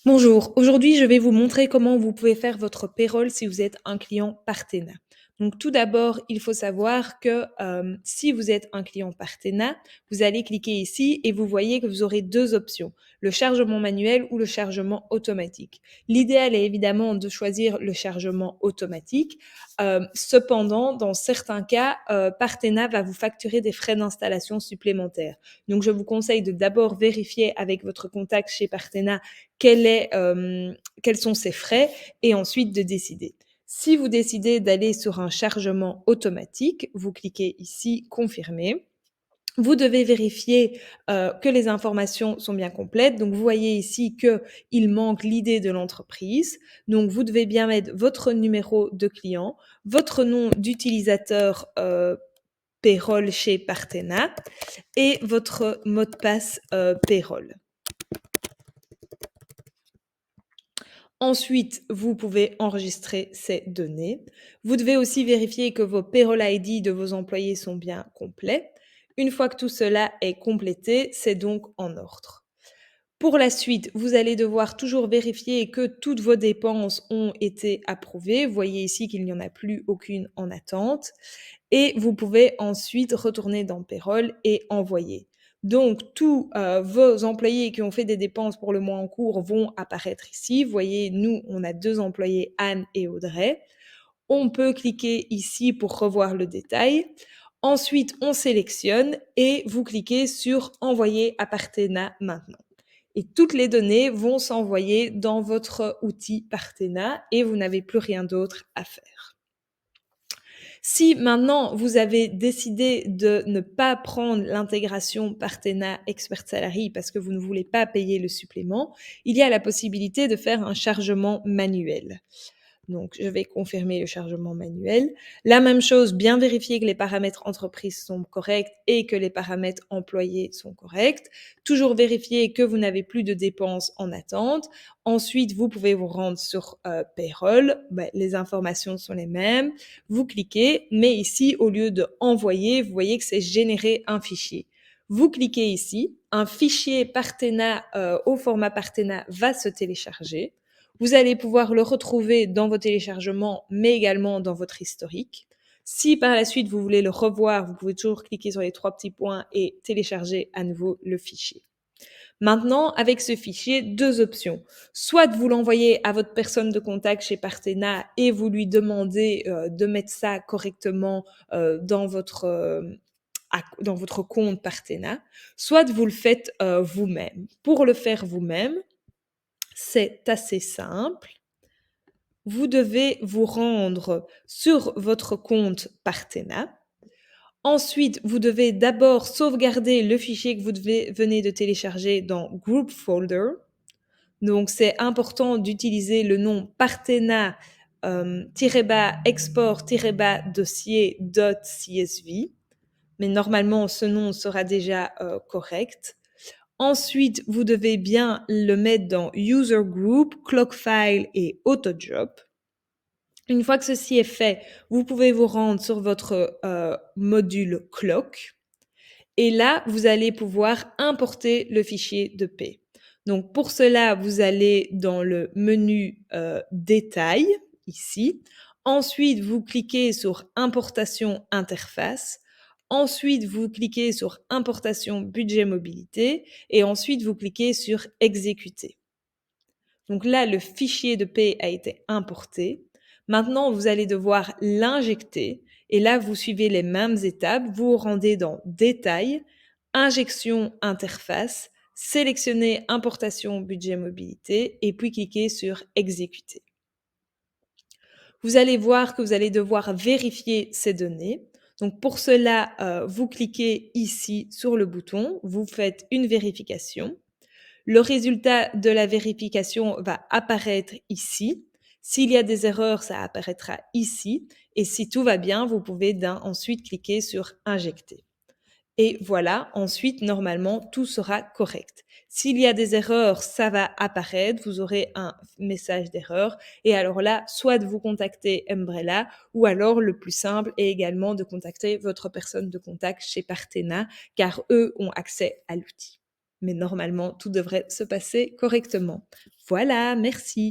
Bonjour, aujourd'hui je vais vous montrer comment vous pouvez faire votre payroll si vous êtes un client Partena. Donc tout d'abord, il faut savoir que si vous êtes un client Partena, vous allez cliquer ici et vous voyez que vous aurez deux options, le chargement manuel ou le chargement automatique. L'idéal est évidemment de choisir le chargement automatique. Cependant, dans certains cas, Partena va vous facturer des frais d'installation supplémentaires. Donc je vous conseille de d'abord vérifier avec votre contact chez Partena quels sont ses frais et ensuite de décider. Si vous décidez d'aller sur un chargement automatique, vous cliquez ici confirmer. Vous devez vérifier que les informations sont bien complètes. Donc, vous voyez ici qu'il manque l'idée de l'entreprise. Donc, vous devez bien mettre votre numéro de client, votre nom d'utilisateur payroll chez Partena et votre mot de passe payroll. Ensuite, vous pouvez enregistrer ces données. Vous devez aussi vérifier que vos payroll ID de vos employés sont bien complets. Une fois que tout cela est complété, c'est donc en ordre. Pour la suite, vous allez devoir toujours vérifier que toutes vos dépenses ont été approuvées. Vous voyez ici qu'il n'y en a plus aucune en attente. Et vous pouvez ensuite retourner dans Payroll et envoyer. Donc, tous vos employés qui ont fait des dépenses pour le mois en cours vont apparaître ici. Vous voyez, nous, on a deux employés, Anne et Audrey. On peut cliquer ici pour revoir le détail. Ensuite, on sélectionne et vous cliquez sur Envoyer à Partena maintenant. Et toutes les données vont s'envoyer dans votre outil Partena et vous n'avez plus rien d'autre à faire. Si maintenant vous avez décidé de ne pas prendre l'intégration Partena Expert Salary parce que vous ne voulez pas payer le supplément, il y a la possibilité de faire un chargement manuel. Donc, je vais confirmer le chargement manuel. La même chose, bien vérifier que les paramètres entreprise sont corrects et que les paramètres employés sont corrects. Toujours vérifier que vous n'avez plus de dépenses en attente. Ensuite, vous pouvez vous rendre sur Payroll. Les informations sont les mêmes. Vous cliquez, mais ici, au lieu de envoyer, vous voyez que c'est générer un fichier. Vous cliquez ici, un fichier Partena au format Partena va se télécharger. Vous allez pouvoir le retrouver dans vos téléchargements, mais également dans votre historique. Si par la suite vous voulez le revoir, vous pouvez toujours cliquer sur les trois petits points et télécharger à nouveau le fichier. Maintenant, avec ce fichier, deux options. Soit vous l'envoyez à votre personne de contact chez Partena et vous lui demandez de mettre ça correctement dans votre compte Partena, soit vous le faites vous-même. Pour le faire vous-même, c'est assez simple. Vous devez vous rendre sur votre compte Partena. Ensuite, vous devez d'abord sauvegarder le fichier que vous venez de télécharger dans Group Folder. Donc, c'est important d'utiliser le nom Partena export dossier.csv. Mais normalement, ce nom sera déjà correct. Ensuite, vous devez bien le mettre dans User Group, Clock File et AutoJob. Une fois que ceci est fait, vous pouvez vous rendre sur votre module Clock. Et là, vous allez pouvoir importer le fichier de paie. Donc, pour cela, vous allez dans le menu Détail, ici. Ensuite, vous cliquez sur Importation interface. Ensuite, vous cliquez sur Importation budget mobilité. Et ensuite, vous cliquez sur Exécuter. Donc là, le fichier de paie a été importé. Maintenant, vous allez devoir l'injecter. Et là, vous suivez les mêmes étapes. Vous vous rendez dans Détail, Injection interface, sélectionnez Importation budget mobilité et puis cliquez sur Exécuter. Vous allez voir que vous allez devoir vérifier ces données. Donc pour cela, vous cliquez ici sur le bouton, vous faites une vérification. Le résultat de la vérification va apparaître ici. S'il y a des erreurs, ça apparaîtra ici. Et si tout va bien, vous pouvez ensuite cliquer sur Injecter. Et voilà, ensuite, normalement, tout sera correct. S'il y a des erreurs, ça va apparaître, vous aurez un message d'erreur. Et alors là, soit de vous contacter Umbrella, ou alors le plus simple est également de contacter votre personne de contact chez Partena, car eux ont accès à l'outil. mais normalement, tout devrait se passer correctement. Voilà, merci.